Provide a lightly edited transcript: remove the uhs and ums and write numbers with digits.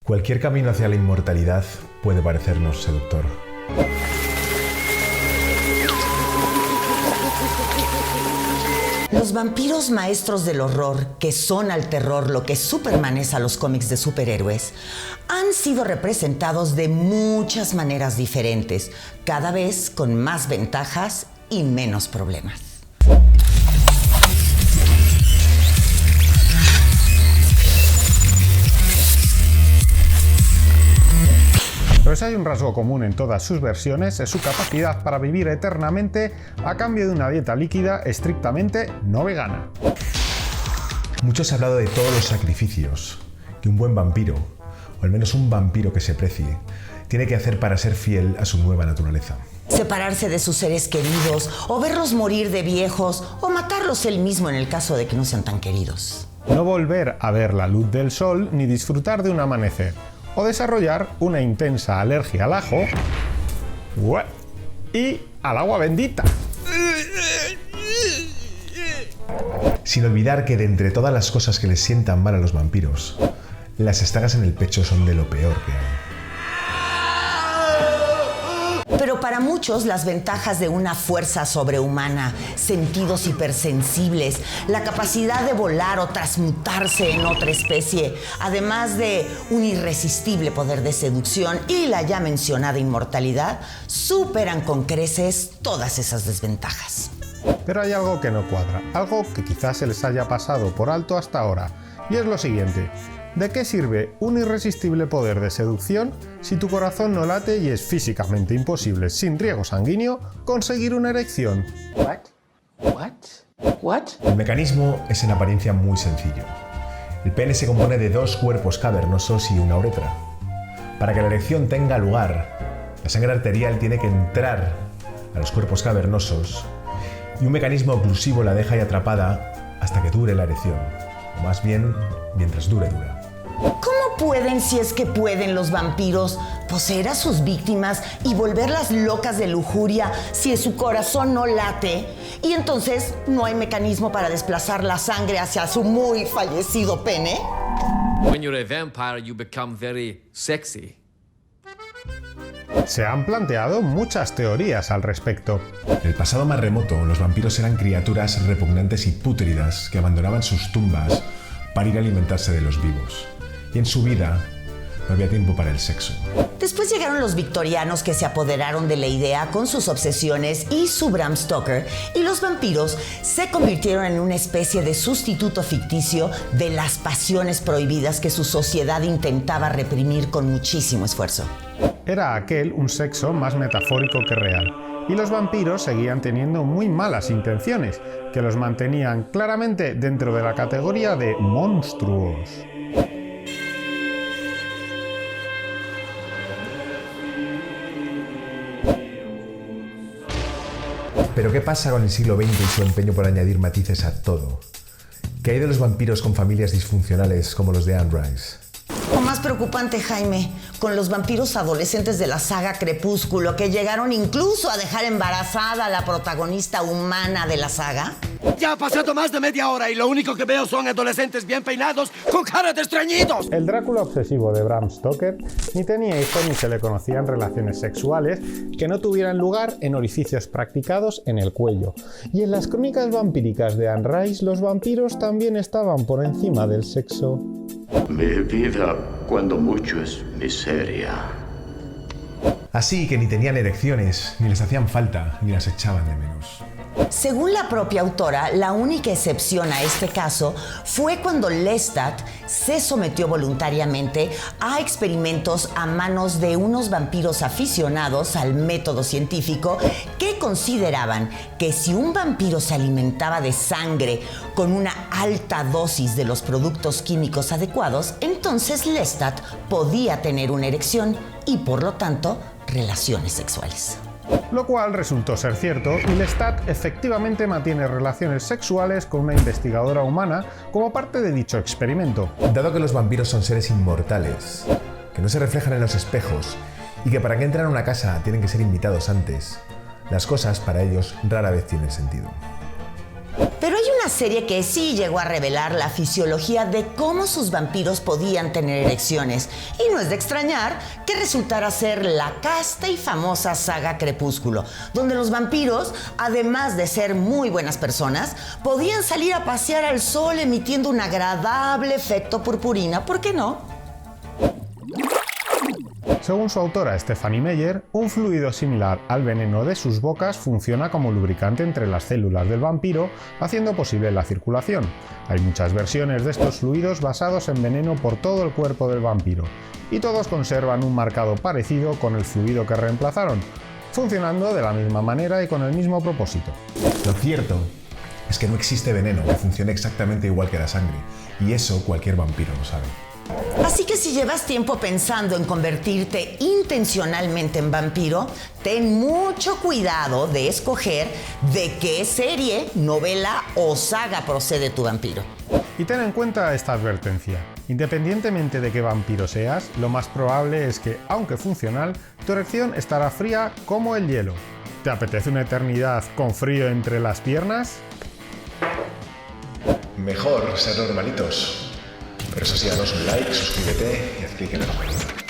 Cualquier camino hacia la inmortalidad puede parecernos seductor. Los vampiros maestros del horror, que son al terror lo que Superman es a los cómics de superhéroes, han sido representados de muchas maneras diferentes, cada vez con más ventajas y menos problemas. Pero si hay un rasgo común en todas sus versiones, es su capacidad para vivir eternamente a cambio de una dieta líquida estrictamente no vegana. Mucho se ha hablado de todos los sacrificios que un buen vampiro, o al menos un vampiro que se precie, tiene que hacer para ser fiel a su nueva naturaleza. Separarse de sus seres queridos, o verlos morir de viejos, o matarlos él mismo en el caso de que no sean tan queridos. No volver a ver la luz del sol ni disfrutar de un amanecer, o desarrollar una intensa alergia al ajo y al agua bendita. Sin olvidar que de entre todas las cosas que les sientan mal a los vampiros, las estagas en el pecho son de lo peor que hay. Pero para muchos las ventajas de una fuerza sobrehumana, sentidos hipersensibles, la capacidad de volar o transmutarse en otra especie, además de un irresistible poder de seducción y la ya mencionada inmortalidad, superan con creces todas esas desventajas. Pero hay algo que no cuadra, algo que quizás se les haya pasado por alto hasta ahora, y es lo siguiente. ¿De qué sirve un irresistible poder de seducción si tu corazón no late y es físicamente imposible, sin riego sanguíneo, conseguir una erección? What? El mecanismo es en apariencia muy sencillo. El pene se compone de dos cuerpos cavernosos y una uretra. Para que la erección tenga lugar, la sangre arterial tiene que entrar a los cuerpos cavernosos y un mecanismo oclusivo la deja ahí atrapada hasta que dure la erección, o más bien, mientras dura. ¿Cómo pueden, si es que pueden, los vampiros poseer a sus víctimas y volverlas locas de lujuria si su corazón no late? Y entonces no hay mecanismo para desplazar la sangre hacia su muy fallecido pene. When you're a vampire, you become very sexy. Se han planteado muchas teorías al respecto. En el pasado más remoto, los vampiros eran criaturas repugnantes y pútridas que abandonaban sus tumbas para ir a alimentarse de los vivos. Y en su vida no había tiempo para el sexo. Después llegaron los victorianos que se apoderaron de la idea con sus obsesiones y su Bram Stoker, y los vampiros se convirtieron en una especie de sustituto ficticio de las pasiones prohibidas que su sociedad intentaba reprimir con muchísimo esfuerzo. Era aquel un sexo más metafórico que real, y los vampiros seguían teniendo muy malas intenciones, que los mantenían claramente dentro de la categoría de monstruos. Pero ¿qué pasa con el siglo XX y su empeño por añadir matices a todo? ¿Qué hay de los vampiros con familias disfuncionales como los de Anne Rice? O más preocupante, Jaime, con los vampiros adolescentes de la saga Crepúsculo que llegaron incluso a dejar embarazada a la protagonista humana de la saga. Ya ha pasado más de media hora y lo único que veo son adolescentes bien peinados con cara de estreñidos. El Drácula obsesivo de Bram Stoker ni tenía hijos ni se le conocían relaciones sexuales que no tuvieran lugar en orificios practicados en el cuello. Y en las crónicas vampíricas de Anne Rice, los vampiros también estaban por encima del sexo. Mi vida, cuando mucho, es miseria. Así que ni tenían erecciones, ni les hacían falta, ni las echaban de menos. Según la propia autora, la única excepción a este caso fue cuando Lestat se sometió voluntariamente a experimentos a manos de unos vampiros aficionados al método científico que consideraban que si un vampiro se alimentaba de sangre con una alta dosis de los productos químicos adecuados, entonces Lestat podía tener una erección y, por lo tanto, relaciones sexuales. Lo cual resultó ser cierto, y Lestat efectivamente mantiene relaciones sexuales con una investigadora humana como parte de dicho experimento. Dado que los vampiros son seres inmortales, que no se reflejan en los espejos y que para que entren a una casa tienen que ser invitados antes, las cosas para ellos rara vez tienen sentido. Pero hay una serie que sí llegó a revelar la fisiología de cómo sus vampiros podían tener erecciones. Y no es de extrañar que resultara ser la casta y famosa saga Crepúsculo, donde los vampiros, además de ser muy buenas personas, podían salir a pasear al sol emitiendo un agradable efecto purpurina. ¿Por qué no? Según su autora Stephanie Meyer, un fluido similar al veneno de sus bocas funciona como lubricante entre las células del vampiro, haciendo posible la circulación. Hay muchas versiones de estos fluidos basados en veneno por todo el cuerpo del vampiro, y todos conservan un marcado parecido con el fluido que reemplazaron, funcionando de la misma manera y con el mismo propósito. Lo cierto es que no existe veneno que funcione exactamente igual que la sangre, y eso cualquier vampiro lo sabe. Así que si llevas tiempo pensando en convertirte intencionalmente en vampiro, ten mucho cuidado de escoger de qué serie, novela o saga procede tu vampiro. Y ten en cuenta esta advertencia. Independientemente de qué vampiro seas, lo más probable es que, aunque funcional, tu erección estará fría como el hielo. ¿Te apetece una eternidad con frío entre las piernas? Mejor ser normalitos. Pero eso sí, danos un like, suscríbete y haz clic en la campanita.